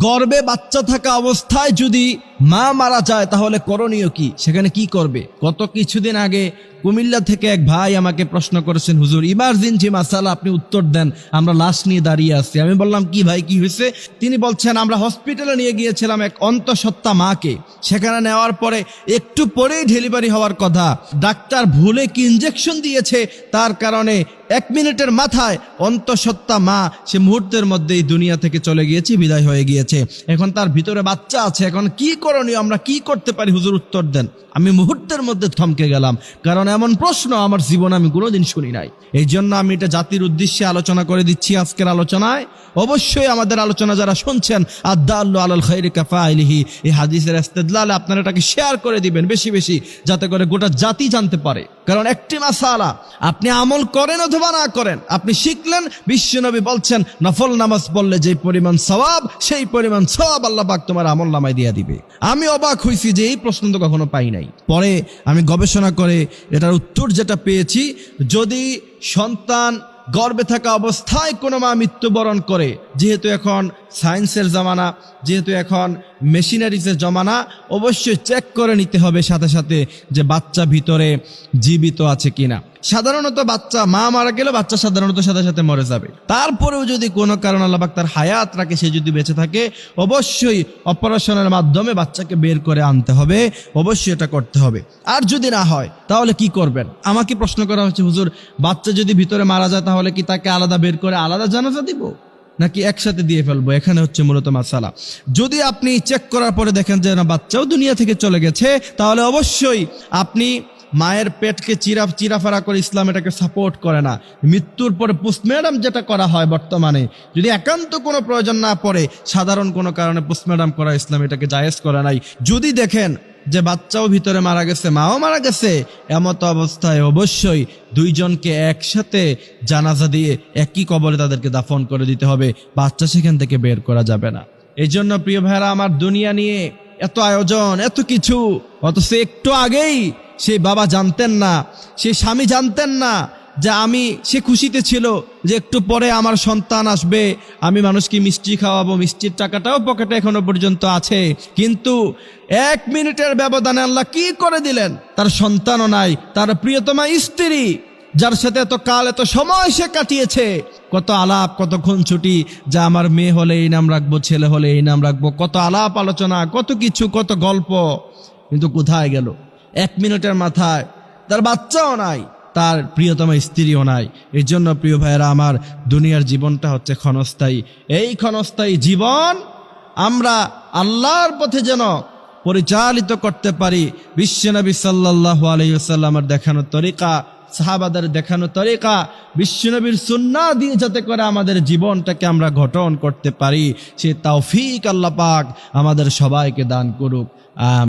গর্ভে বাচ্চা থাকা অবস্থায় যদি মা মারা যায় তাহলে করণীয় কি, সেখানে কি করবে? গত কিছুদিন আগে কুমিল্লা থেকে এক ভাই আমাকে প্রশ্ন করেছেন, হুজুর ইমার্জেন্সি মাসালা, আপনি উত্তর দেন, আমরা লাশ নিয়ে দাঁড়িয়ে আছি। আমি বললাম কি ভাই, কি হয়েছে? তিনি বলছেন, আমরা হসপিটালে নিয়ে গিয়েছিলাম এক অন্তঃসত্ত্বা মাকে, সেখানে নেওয়ার পরে একটু পরেই ডেলিভারি হওয়ার কথা, ডাক্তার ভুলে কি ইঞ্জেকশন দিয়েছে, তার কারণে 1 মিনিটের মাথায় অন্তঃসত্ত্বা মা সে মুহূর্তের মধ্যেই দুনিয়া থেকে চলে গিয়েছে, বিদায় হয়ে গিয়েছে। এখন তার ভিতরে বাচ্চা আছে, এখন কি করণীয়, আমরা কি করতে পারি হুজুর উত্তর দেন। আমি মুহূর্তের মধ্যে থমকে গেলাম, কারণ এমন প্রশ্ন আমার জীবনে আমি কোনোদিন শুনি নাই। এই জন্য আমি এটা জাতির উদ্দেশ্যে আলোচনা করে দিচ্ছি আজকের আলোচনায়। অবশ্যই আমাদের আলোচনা যারা শুনছেন, আদ-দাল্লু আলাল খায়রি কাফাইলিহি, এই হাদিসের ইস্তেদলালে আপনারা এটাকে শেয়ার করে দিবেন বেশি বেশি, যাতে করে গোটা জাতি জানতে পারে। কারণ একটি মাসালা, আপনি আমল করেন অথবা না করেন, আপনি শিখলেন, বিশ্বনবী বলছেন নফল নামাজ পড়লে যে পরিমাণ সওয়াব, সেই পরিমাণ সওয়াব আল্লাহ পাক তোমার আমল নামায় দিয়ে দিবে। আমি অবাক হয়েছি যে এই প্রশ্ন তো কখনো পাই নাই। পরে আমি গবেষণা করে এটার উত্তর যেটা পেয়েছি, যদি সন্তান গর্ভে থাকা অবস্থায় কোনো মা মৃত্যুবরণ করে, যেহেতু এখন সায়েন্সের জমানা, যেহেতু এখন মেশিনারিজের জমানা, অবশ্যই চেক করে নিতে হবে সাথে সাথে যে বাচ্চা ভিতরে জীবিত আছে কিনা। সাধারণত বাচ্চা, মা মারা গেলে বাচ্চা সাধারণত সাথে সাথে মরে যাবে। তারপরেও যদি কোনো কারণ আল্লাহ পাক তার হায়াত রাখে, সে যদি বেঁচে থাকে, অবশ্যই অপারেশনের মাধ্যমে বাচ্চাকে বের করে আনতে হবে, অবশ্যই এটা করতে হবে। আর যদি না হয় তাহলে কি করবেন? আমাকে প্রশ্ন করা হচ্ছে, হুজুর বাচ্চা যদি ভিতরে মারা যায় তাহলে কি তাকে আলাদা বের করে আলাদা জানাজা দিব, নাকি একসাথে দিয়ে ফেলবো? এখানে হচ্ছে মূলত মাসালা। যদি আপনি চেক করার পরে দেখেন যে না, বাচ্চাও দুনিয়া থেকে চলে গেছে, তাহলে অবশ্যই আপনি মায়ের পেটকে চিরাফারা করে, ইসলাম এটাকে সাপোর্ট করে না। মৃত্যুর পরে পোস্টমর্টম যেটা করা হয় বর্তমানে, যদি একান্ত কোনো প্রয়োজন না পড়ে, সাধারণ কোনো কারণে পোস্টমর্টম করা ইসলাম এটাকে জায়েজ করে নাই। যদি দেখেন যে বাচ্চাও ভিতরে মারা গেছে, মাও মারা গেছে, এমত অবস্থায় অবশ্যই দুইজনকে একসাথে জানাজা দিয়ে একই কবরে তাদেরকে দাফন করে দিতে হবে, বাচ্চা সেখান থেকে বের করা যাবে না। এই জন্য প্রিয় ভাইরা আমার, দুনিয়া নিয়ে এত আয়োজন, এত কিছু, অথচ একটু আগেই সেই বাবা জানতেন না, সেই স্বামী জানতেন না যে সে খুশিতে ছিল যে একটু পরে আমার সন্তান আসবে, আমি মানুষকে মিষ্টি খাওয়াবো, মিষ্টির টাকাটাও পকেটে এখনো পর্যন্ত আছে। কিন্তু 1 মিনিটের ব্যবধানে আল্লাহ কি করে দিলেন, তার সন্তানও নাই, তার প্রিয়তমা স্ত্রী, যার সাথে এত কাল এত সময় সে কাটিয়েছে, কত আলাপ, কত খুনছুটি, যা আমার মেয়ে হলে এই নাম রাখবো, ছেলে হলে এই নাম রাখবো, কত আলাপ আলোচনা, কত কিছু, কত গল্প, কিন্তু কোথায় গেল? 1 মিনিটের মাথায় তার বাচ্চাও নাই, তার প্রিয়তম স্ত্রীও নাই। এই জন্য প্রিয় ভাইয়েরা আমার, দুনিয়ার জীবনটা হচ্ছে ক্ষণস্থায়ী। এই ক্ষণস্থায়ী জীবন আমরা আল্লাহর পথে যেন পরিচালিত করতে পারি, বিশ্বনবী সাল্লাল্লাহু আলাইহি ওয়াসাল্লামের দেখানো তরিকা, সাহাবাদের দেখানো তরিকা, বিশ্বনবীর সুন্নাহ দিয়ে যাতে করে আমাদের জীবনটাকে আমরা গঠন করতে পারি, সে তৌফিক আল্লাহ পাক আমাদের সবাইকে দান করুক। আমিন।